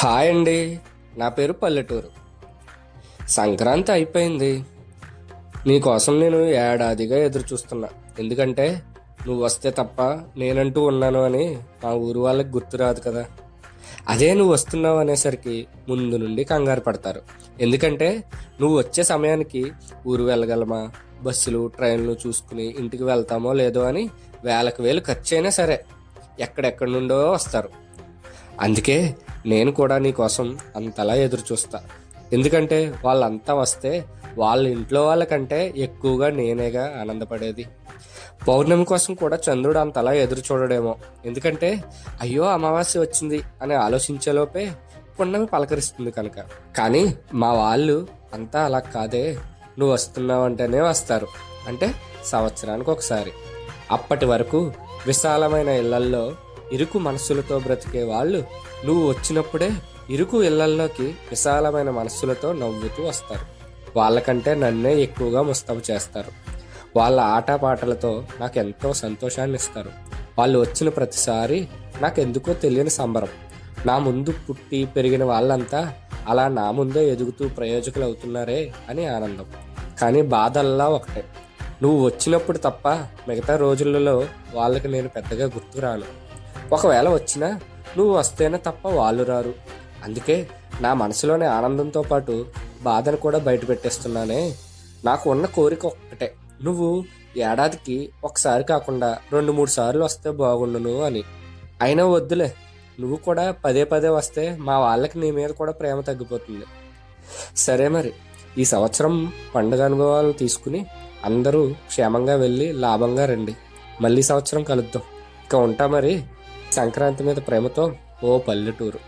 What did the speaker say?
Hi అండి. నా పేరు పల్లెటూరు. సంక్రాంతి అయిపోయింది. నీకోసం నేను ఏడాదిగా ఎదురు చూస్తున్నా. ఎందుకంటే నువ్వు వస్తే తప్ప నేనంటూ ఉన్నాను అని మా ఊరు వాళ్ళకి గుర్తు రాదు కదా. అదే నువ్వు వస్తున్నావు అనేసరికి ముందు నుండి కంగారు పడతారు. ఎందుకంటే నువ్వు వచ్చే సమయానికి ఊరు వెళ్ళగలమా, బస్సులు ట్రైన్లు చూసుకుని ఇంటికి వెళ్తామో లేదో అని వేలకు వేలు ఖర్చు అయినా సరే ఎక్కడెక్కడి నుండో వస్తారు. అందుకే నేను కూడా నీకోసం అంతలా ఎదురు చూస్తా. ఎందుకంటే వాళ్ళంతా వస్తే వాళ్ళ ఇంట్లో వాళ్ళకంటే ఎక్కువగా నేనేగా ఆనందపడేది. పౌర్ణమి కోసం కూడా చంద్రుడు అంతలా ఎదురు చూడడేమో. ఎందుకంటే అయ్యో అమావాస్య వచ్చింది అని ఆలోచించేలోపే పున్నమి పలకరిస్తుంది కనుక. కానీ మా వాళ్ళు అంతా అలా కాదే. నువ్వు వస్తున్నావు అంటేనే వస్తారు. అంటే సంవత్సరానికి ఒకసారి. అప్పటి వరకు విశాలమైన ఇళ్లల్లో ఇరుకు మనస్సులతో బ్రతికే వాళ్ళు నువ్వు వచ్చినప్పుడే ఇరుకు ఇళ్లల్లోకి విశాలమైన మనస్సులతో నవ్వుతూ వస్తారు. వాళ్ళకంటే నన్నే ఎక్కువగా ముస్తాబు చేస్తారు. వాళ్ళ ఆటపాటలతో నాకు ఎంతో సంతోషాన్ని ఇస్తారు. వాళ్ళు వచ్చిన ప్రతిసారి నాకెందుకో తెలియని సంబరం. నా ముందు పుట్టి పెరిగిన వాళ్ళంతా అలా నా ముందే ఎదుగుతూ ప్రయోజకులు అవుతున్నారే అని ఆనందం. కానీ బాధల్లా ఒకటే, నువ్వు వచ్చినప్పుడు తప్ప మిగతా రోజులలో వాళ్ళకి నేను పెద్దగా గుర్తు రాను. ఒకవేళ వచ్చినా నువ్వు వస్తేనే తప్ప వాళ్ళు రారు. అందుకే నా మనసులోని ఆనందంతో పాటు బాధను కూడా బయట పెట్టేస్తున్నానే. నాకు ఉన్న కోరిక ఒక్కటే, నువ్వు ఏడాదికి ఒకసారి కాకుండా 2-3 సార్లు వస్తే బాగుండును అని. అయినా వద్దులే, నువ్వు కూడా పదే పదే వస్తే మా వాళ్ళకి నీ మీద కూడా ప్రేమ తగ్గిపోతుంది. సరే మరి, ఈ సంవత్సరం పండుగ అనుభవాలను తీసుకుని అందరూ క్షేమంగా వెళ్ళి లాభంగా రండి. మళ్ళీ సంవత్సరం కలుద్దాం. ఇక ఉంటా మరి. సంక్రాంతి మీద ప్రేమతో, ఓ పల్లెటూరు.